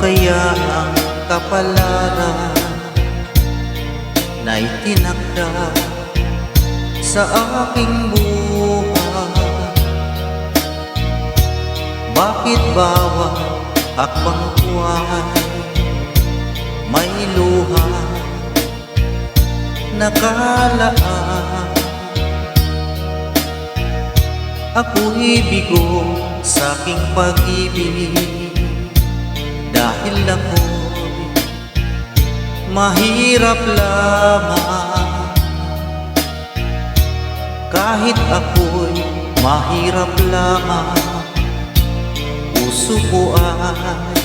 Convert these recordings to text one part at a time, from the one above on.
kaya ang kapalaran na itinakda sa aking buhay? Bakit bawat hakbang ko ay may luha nakalaan? Ako'y bigo sa aking pag-ibig dahil ako'y mahirap lamang. Kahit ako'y mahirap lamang, puso ko ay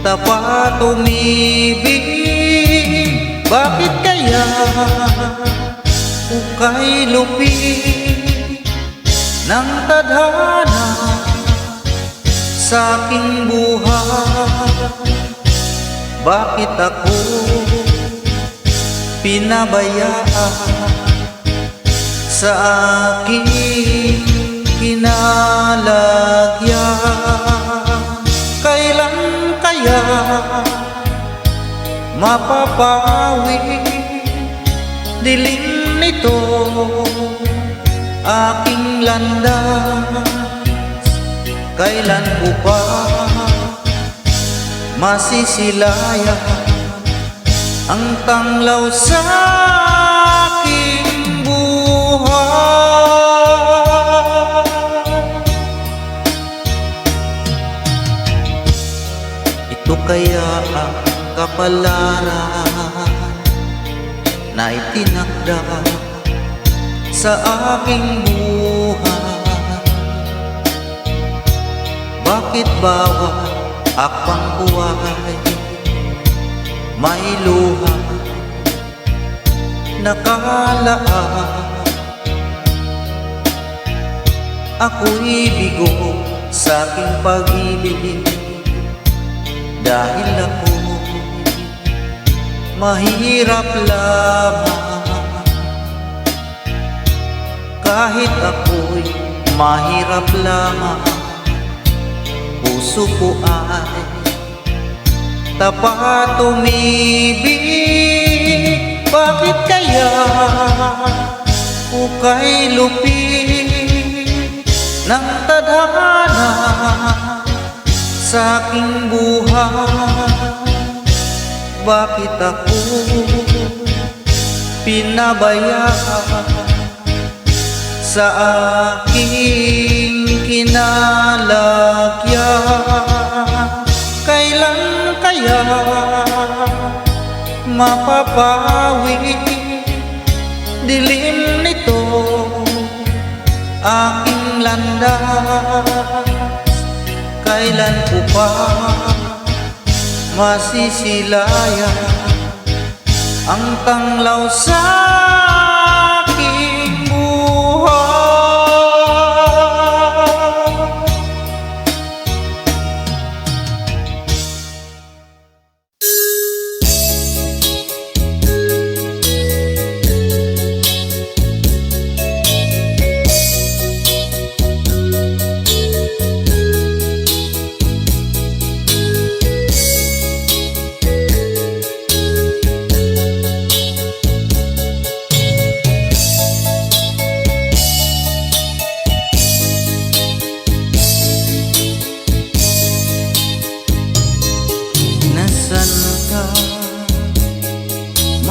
tapat umibig. Bakit kaya ukay lupit ng tadhana sa aking buhay? Bakit ako pinabayaan sa aking kinalagyan? Kailan kaya mapapawi dilim nito aking landas? Kailan ko pa masisilayan ang tanglaw sa aking buhay? Ito kaya ang kapalaran na itinakda sa aking buhay? Bakit bawat hakbang ko ay may luha nakalaan? Ako'y bigo sa aking pag-ibig dahil ako mahirap lamang. Kahit ako'y mahirap lamang, puso ko ay tapat umibig. Bakit kaya ukay lupit ng tadhana sa aking buhay? Bakit ako pinabayaan sa aking kinalagyan? Kailan kaya mapapawi dilim nito aking landas? Kailan ko pa masisilayan ang tanglaw sa aking buhay?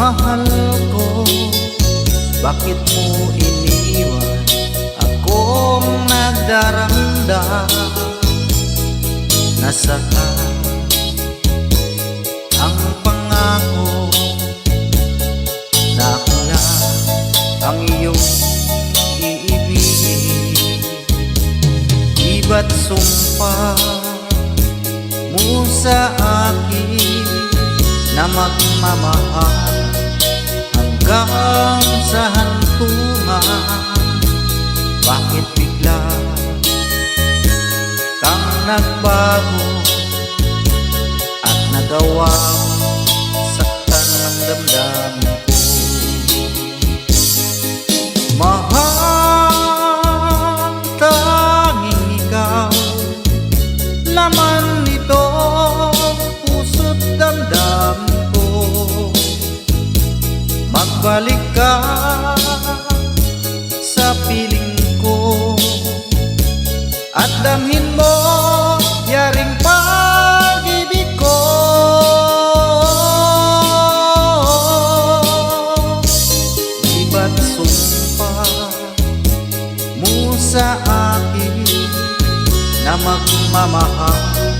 Mahal ko, bakit mo iniwan akong nagdaranda? Nasaan ang pangako na ako na ang iyong iibigin? Iba't sumpa mo sa akin na magmamahal hanggang sa hantungan. Bakit bigla kang nagbago at nagawang saktan ng damdamin ko? Mahal, tanging ikaw laman nito at damhin mo yaring pag-ibig ko. Iba't sumpa mo sa akin na magmamahal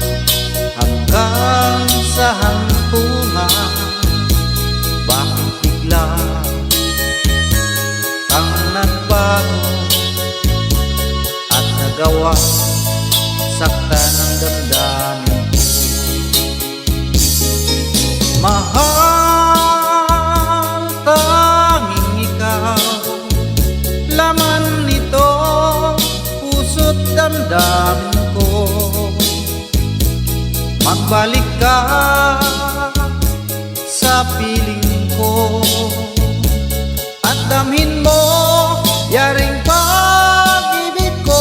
hanggang sa hantungan. Bakit bigla kang nagbago at nagawa saktan ang damdamin ko? Mahal, tanging ikaw, laman nito puso't damdamin ko. Magbalik ka sa piling ko at damhin mo yaring pag-ibig ko.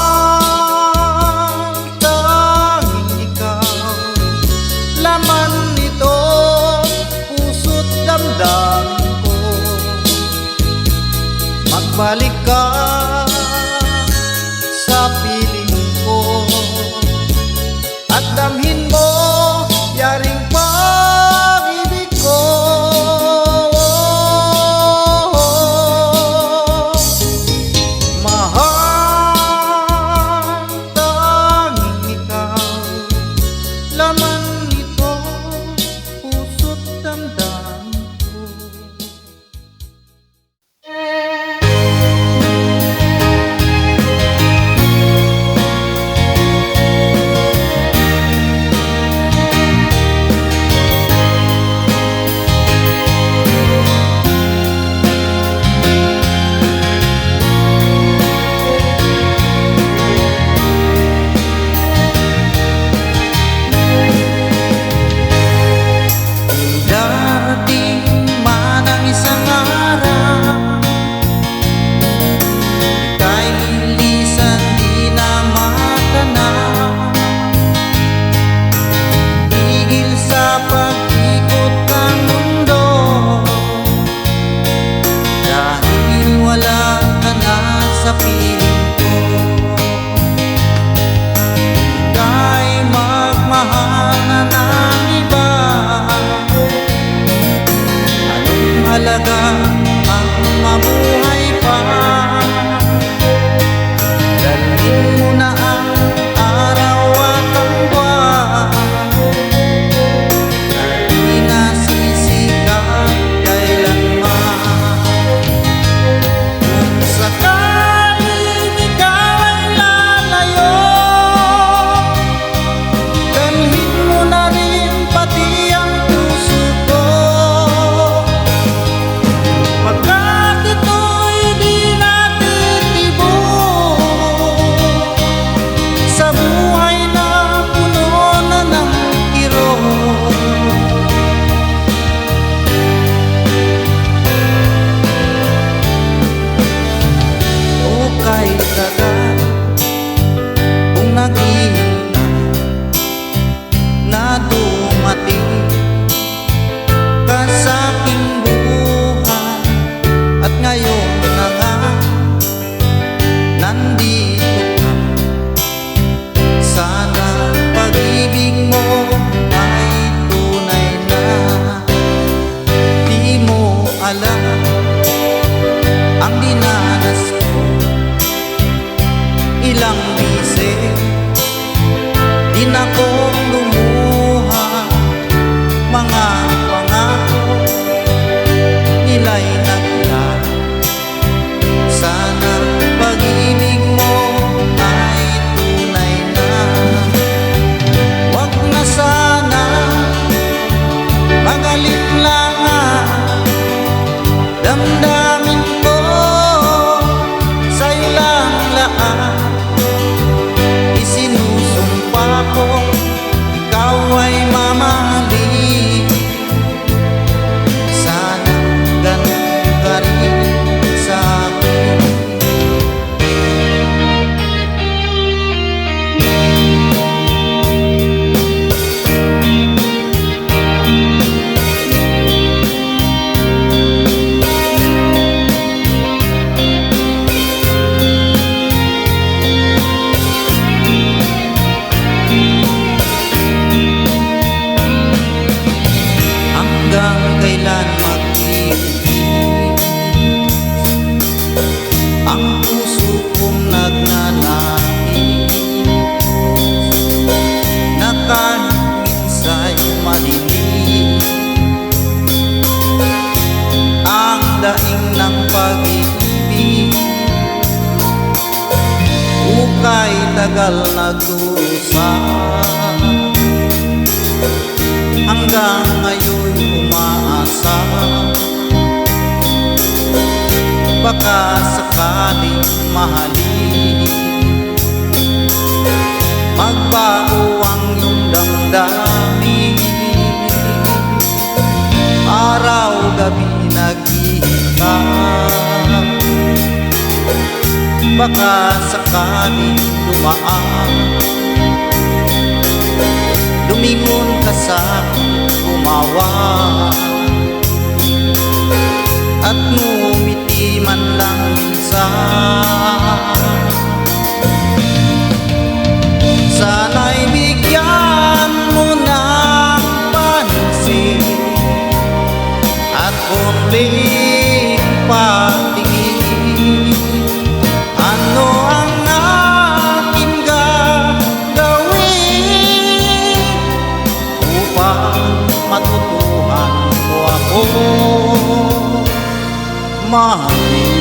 Mahal, tanging ikaw, laman nito puso't damdamin ko. Magbalik ka sa piling ko at damhin mo yaring pag-ibig ko. Mahal, tanging ikaw, laman nito puso't damdamin ko. Darating man ang isang araw, ika'y lilisan di na matanaw. Tigil sa pag-ikot ng mundo, dahil wala ka na sa piling ko. Ika'y magmahal na ng iba, halaga ang mabuhay pa. Dalhin mo na ang araw at ang buwan, na di nasisikat kailanman. Kung sakaling ikaw ay lalayo, dalhin mo na rin pati ang puso ko. Pagkat ito'y di natitibok sa buhay na puno na ng kirot. O kay tagal kung naghihintay na dumating ka sa aking buhay, at ngayon na nga nandito ka. Sana pag-ibig mo ay tunay na. Di mo alam ang dinanas ko, ilang bisis din akong lumuha. Mga pangako nila'y naglaho. Sana pag-ibig mo ay tunay na. Wag na sana mag-alinlangan, damdamin ko sa'yo lang lahat. Isinusumpa ko ikaw ay mamahalin. Sana ganun ka rin sa akin. tagal nagdusa, hanggang ngayon umaasa, baka sakaling mahalin, magbago ang iyong damdamin. Araw-gabi nag-iikap, baka sakaling dumaan, lumingon ka sa'kin, gumawa, at ngumiti man lang minsan. Sana'y bigyan mo ng pansin at konting patingin. Ano ang aking gagawin upang matutuhan mo ako mahalin?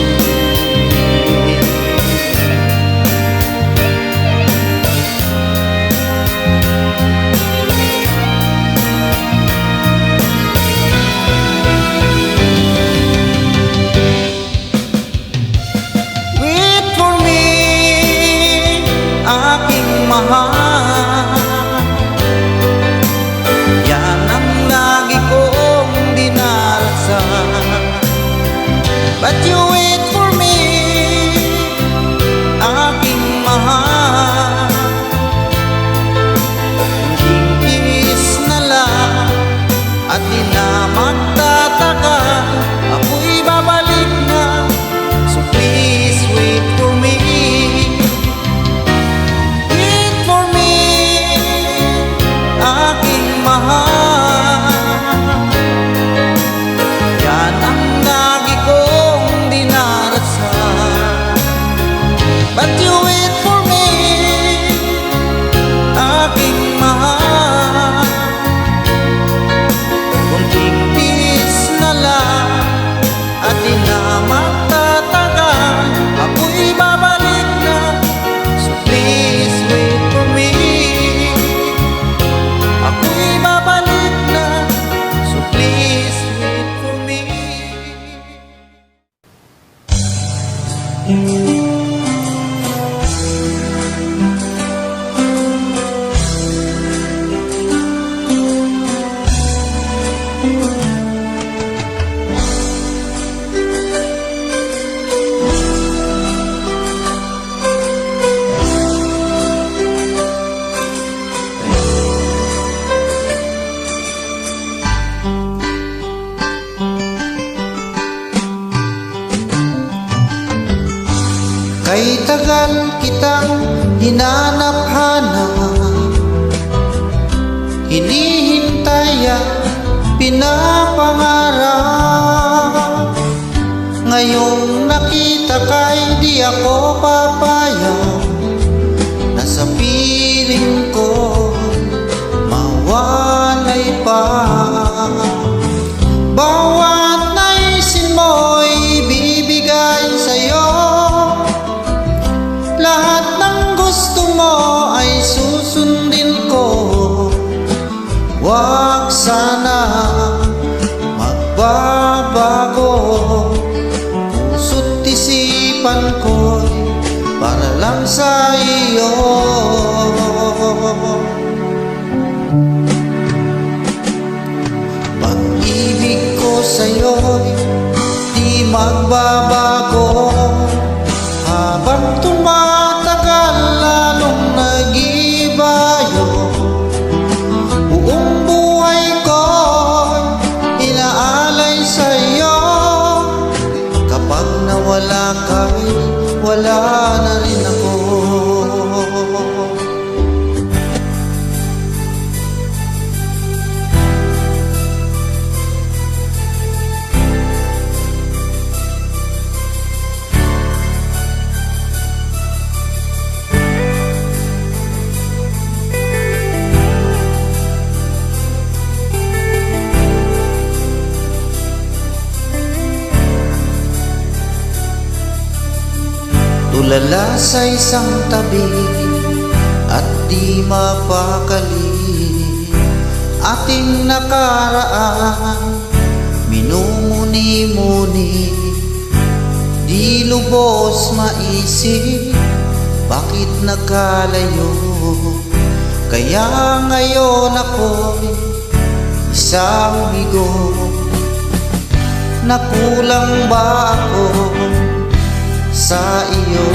Wait for me, aking mahal, yan ang lagi kong dinarasal. But you wait for me, aking mahal, tingkis na lang at di na magtatagal, ako'y babalik na. So please wait for me, wait for me, aking mahal, yan ang lagi kong dinarasal. But you wait for me, aking mahal, kunting tiis na lang at di na magtatagal, ako'y babalik na. So please wait for me, ako'y babalik na. So please wait for me. Kay tagal kitang hinanap-hanap, hinihintay at pinapangarap. Ngayong nakita ka'y di ako papayag, na sa piling ko mawalay pa. Bawat naisin mo'y bibigay sa'yo, lahat ng gusto mo ay susundin ko. Huwag sana magbabago, puso't isipan ko'y para lang sa iyo. Pag-ibig ko sa'yo'y di magbabago, habang tumatagal lalong nag-ibayo. Buong buhay ko inaalay sa'yo, kapag nawala ka'y wala na rin ako. Tulala sa isang tabi, at di mapakali. Ating nakaraan, minumuni-muni, di lubos maisip, bakit nagkalayo? Kaya ngayon ako'y isang bigo. Nakulang ba ako sa iyo?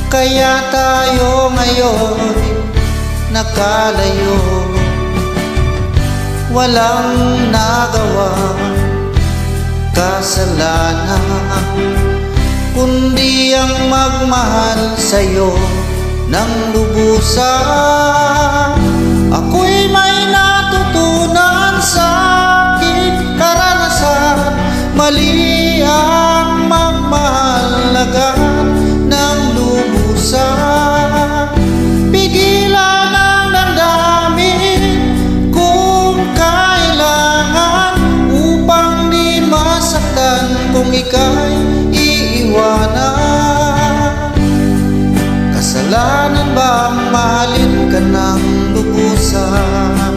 Kaya tayo ngayon nakalayo. Walang nagawa kasalanan, kundi ang magmahal sa'yo ng lubusan. Ako'y may natutunan sa aking karanasan, mali ang magmahal agad ng lubusan. Pigilan ang damdamin kung kailangan, upang di masaktan kung ika'y iiwanan. Kasalanan bang mahalin ka ng lubusan,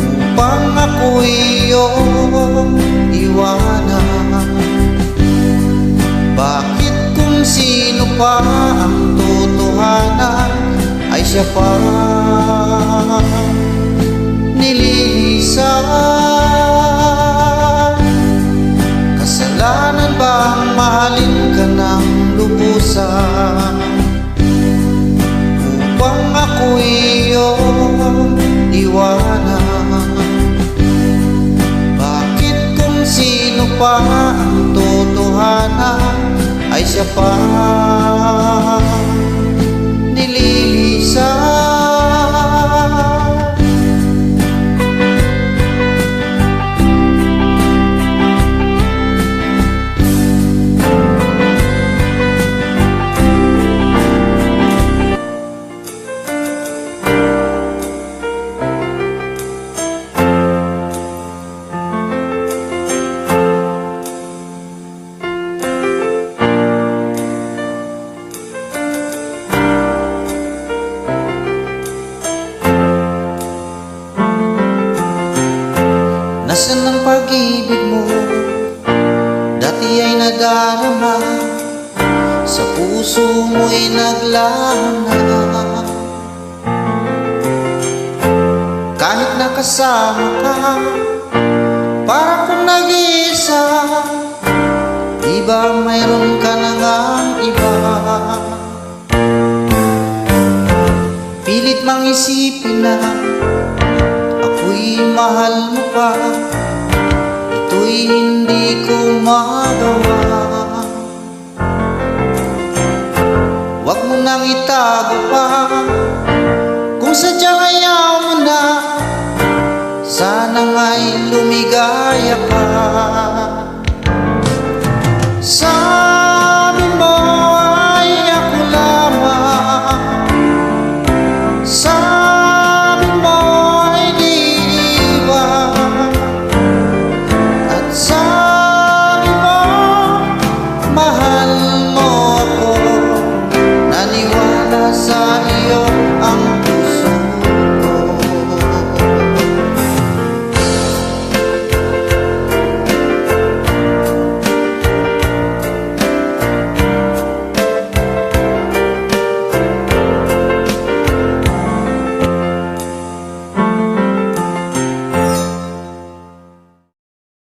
upang ako'y iyong iwanan? Bakit kung sino pa ang totohanan ay siya pa nililisan? Kasalanan bang mahalin ka ng lubusan, upang ako'y iyong iwanan? Bakit kung sino pa ang totohanan ay siya pa nililisan? Nasaan ang pag-ibig mo? Dati ay nadarama, sa puso mo'y naglana. Kahit nakasama ka, para kung nag-iisa, di ba mayroon ka na ngang iba? Pilit mang isipin na ako'y mahal mo pa, ito'y hindi ko magawa. Huwag mo nang itago pa, kung sadyang ayaw mo na, sana nga'y lumigaya ka.